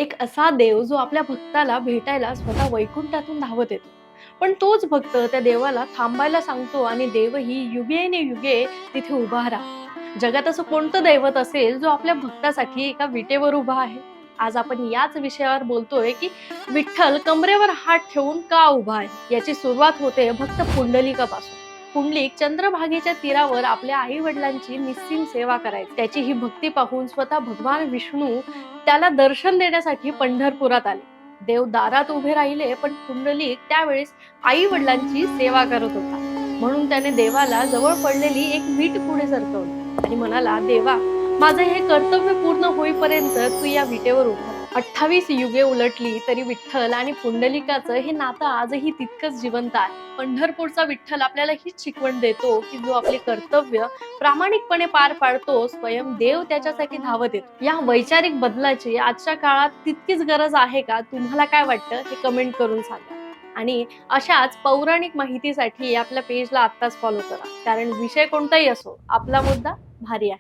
एक असा देव जो आपल्या भक्ताला भेटायला स्वतः वैकुंठातून धावत येतो. पण तोच भक्त त्या देवाला थांबायला सांगतो आणि देवही युगे तिथे उभा राहा. जगात असं कोणतं दैवत असेल जो आपल्या भक्तासाठी एका विटेवर उभा आहे? आज आपण याच विषयावर बोलतोय की विठ्ठल कमरेवर हात ठेवून का उभा आहे. याची सुरुवात होते भक्त पुंडलिकापासून. पुंडलिक चंद्रभागेच्या तीरावर आपल्या आई वडिलांची निस्सीम सेवा करायची. त्याची ही भक्ती पाहून स्वतः भगवान विष्णू त्याला दर्शन देण्यासाठी पंढरपुरात आले. देव दारात उभे राहिले, पण पुंडलिक त्यावेळेस आई वडिलांची सेवा करत होता. म्हणून त्याने देवाला जवळ पडलेली एक वीट पुढे सरकवली आणि म्हणाला, देवा, माझे हे कर्तव्य पूर्ण होईपर्यंत तू या विटेवर उभा राहा. 28 युगे उलटली तरी विठ्ठल आणि पुंडलिकाचं हे नातं आजही तितकंच जिवंत आहे. पंढरपूरचा विठ्ठल आपल्याला हीच शिकवण देतो की जो आपले कर्तव्य प्रामाणिकपणे पार पाडतो, स्वयं देव त्याच्यासाठी धावत येतो. या वैचारिक बदलाची आजच्या काळात तितकीच गरज आहे का? तुम्हाला काय वाटतं हे कमेंट करून सांगा. आणि अशाच पौराणिक माहितीसाठी आपल्या पेजला आत्ताच फॉलो करा, कारण विषय कोणताही असो, आपला मुद्दा भारी आहे.